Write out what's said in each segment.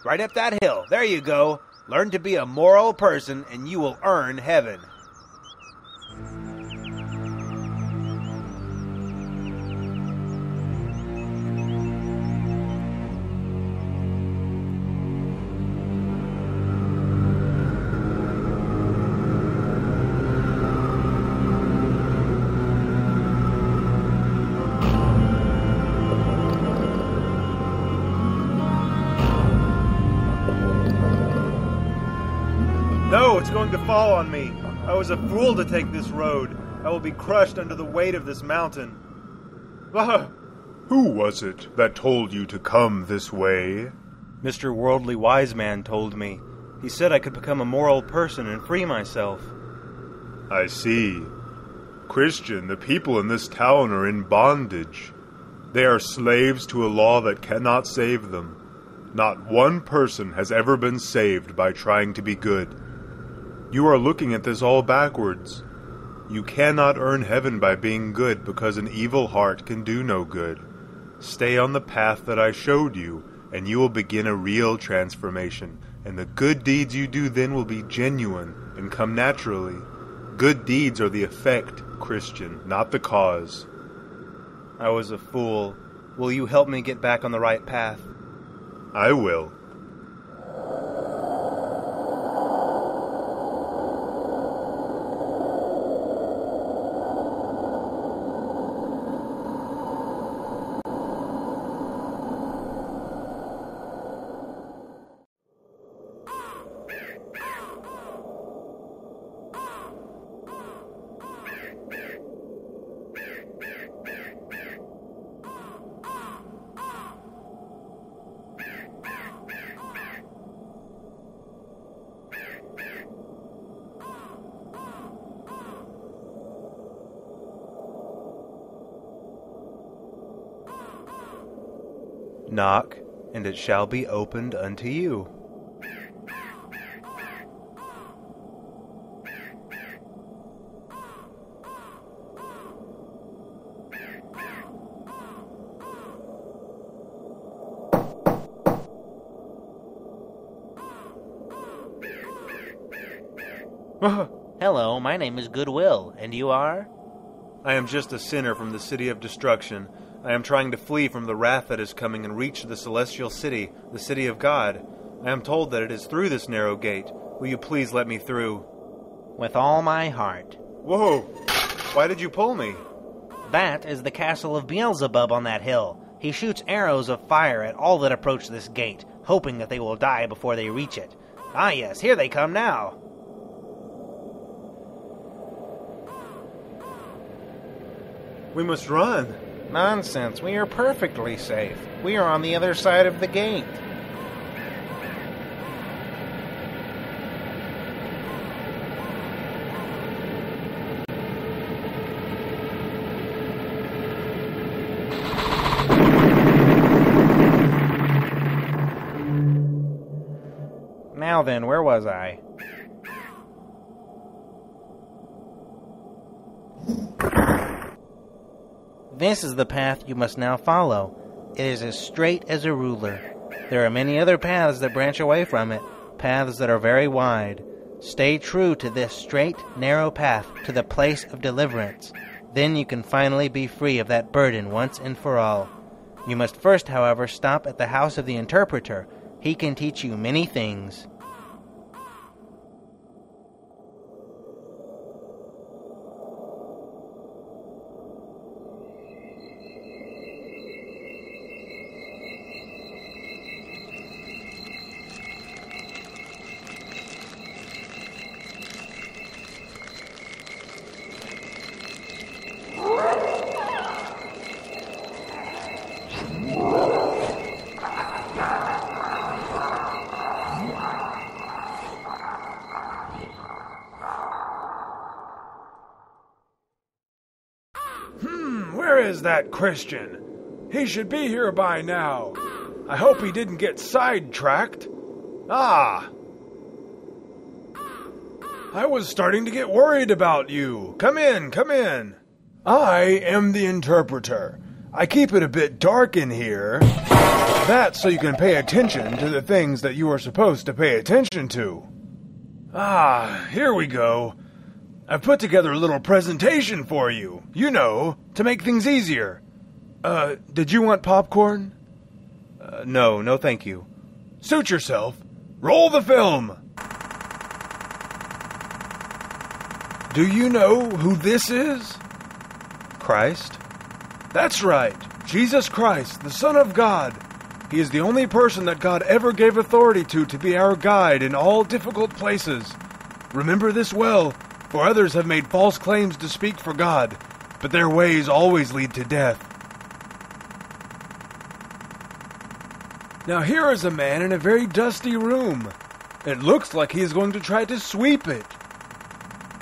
Right up that hill. There you go. Learn to be a moral person and you will earn heaven. No, it's going to fall on me. I was a fool to take this road. I will be crushed under the weight of this mountain. Ah! Who was it that told you to come this way? Mr. Worldly Wise Man told me. He said I could become a moral person and free myself. I see. Christian, the people in this town are in bondage. They are slaves to a law that cannot save them. Not one person has ever been saved by trying to be good. You are looking at this all backwards. You cannot earn heaven by being good because an evil heart can do no good. Stay on the path that I showed you, and you will begin a real transformation, and the good deeds you do then will be genuine and come naturally. Good deeds are the effect, Christian, not the cause. I was a fool. Will you help me get back on the right path? I will. Knock, and it shall be opened unto you. Hello, my name is Goodwill, and you are? I am just a sinner from the city of destruction. I am trying to flee from the wrath that is coming and reach the celestial city, the city of God. I am told that it is through this narrow gate. Will you please let me through? With all my heart. Whoa! Why did you pull me? That is the castle of Beelzebub on that hill. He shoots arrows of fire at all that approach this gate, hoping that they will die before they reach it. Ah yes, here they come now. We must run. Nonsense, we are perfectly safe. We are on the other side of the gate. Now then, where was I? This is the path you must now follow. It is as straight as a ruler. There are many other paths that branch away from it, paths that are very wide. Stay true to this straight, narrow path to the place of deliverance. Then you can finally be free of that burden once and for all. You must first, however, stop at the house of the interpreter. He can teach you many things. Where is that Christian? He should be here by now. I hope he didn't get sidetracked. Ah! I was starting to get worried about you. Come in, come in. I am the interpreter. I keep it a bit dark in here. That's so you can pay attention to the things that you are supposed to pay attention to. Ah, here we go. I've put together a little presentation for you, to make things easier. Did you want popcorn? No, thank you. Suit yourself. Roll the film. Do you know who this is? Christ? That's right. Jesus Christ, the Son of God. He is the only person that God ever gave authority to be our guide in all difficult places. Remember this well, for others have made false claims to speak for God, but their ways always lead to death. Now here is a man in a very dusty room. It looks like he is going to try to sweep it.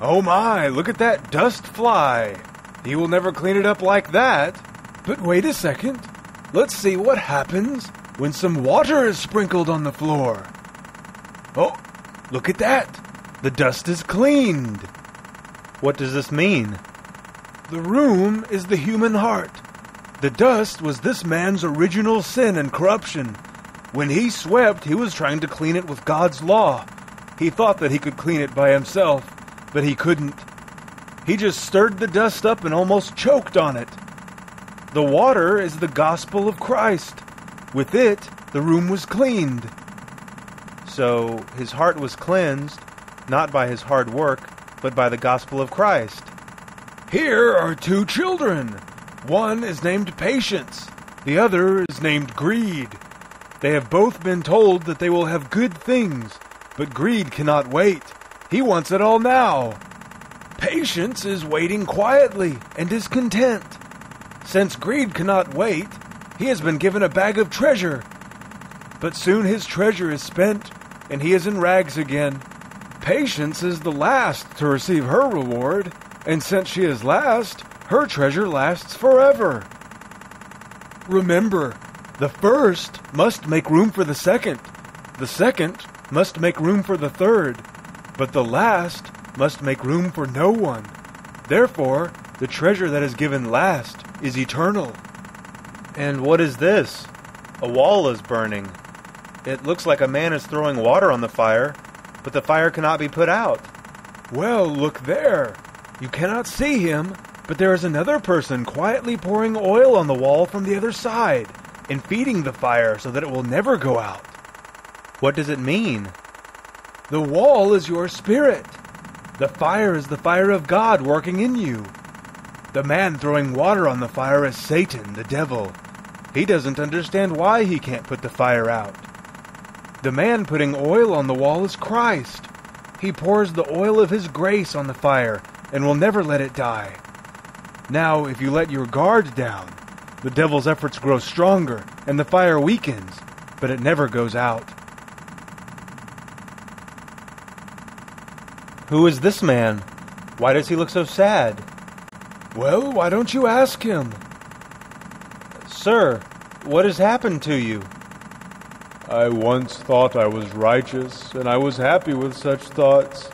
Oh my, look at that dust fly. He will never clean it up like that. But wait a second. Let's see what happens when some water is sprinkled on the floor. Oh, look at that. The dust is cleaned. What does this mean? The room is the human heart. The dust was this man's original sin and corruption. When he swept, he was trying to clean it with God's law. He thought that he could clean it by himself, but he couldn't. He just stirred the dust up and almost choked on it. The water is the gospel of Christ. With it, the room was cleaned. So his heart was cleansed, not by his hard work, but by the gospel of Christ. Here are two children. One is named Patience. The other is named Greed. They have both been told that they will have good things, but Greed cannot wait. He wants it all now. Patience is waiting quietly and is content. Since Greed cannot wait, he has been given a bag of treasure. But soon his treasure is spent, and he is in rags again. Patience is the last to receive her reward, and since she is last, her treasure lasts forever. Remember, the first must make room for the second must make room for the third, but the last must make room for no one. Therefore, the treasure that is given last is eternal. And what is this? A wall is burning. It looks like a man is throwing water on the fire, but the fire cannot be put out. Well, look there. You cannot see him, but there is another person quietly pouring oil on the wall from the other side and feeding the fire so that it will never go out. What does it mean? The wall is your spirit. The fire is the fire of God working in you. The man throwing water on the fire is Satan, the devil. He doesn't understand why he can't put the fire out. The man putting oil on the wall is Christ. He pours the oil of his grace on the fire and will never let it die. Now, if you let your guard down, the devil's efforts grow stronger and the fire weakens, but it never goes out. Who is this man? Why does he look so sad? Well, why don't you ask him? Sir, what has happened to you? I once thought I was righteous, and I was happy with such thoughts,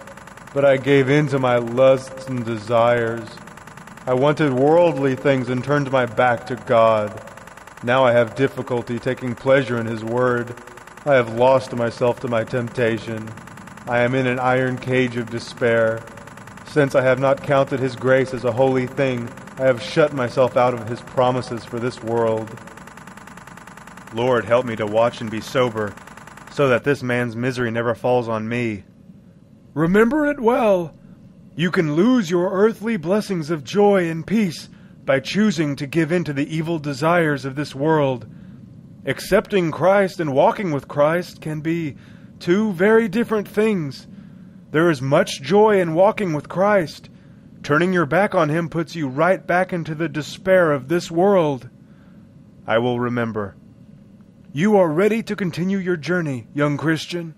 but I gave in to my lusts and desires. I wanted worldly things and turned my back to God. Now I have difficulty taking pleasure in His word. I have lost myself to my temptation. I am in an iron cage of despair. Since I have not counted His grace as a holy thing, I have shut myself out of His promises for this world. Lord, help me to watch and be sober, so that this man's misery never falls on me. Remember it well. You can lose your earthly blessings of joy and peace by choosing to give in to the evil desires of this world. Accepting Christ and walking with Christ can be two very different things. There is much joy in walking with Christ. Turning your back on Him puts you right back into the despair of this world. I will remember. You are ready to continue your journey, young Christian.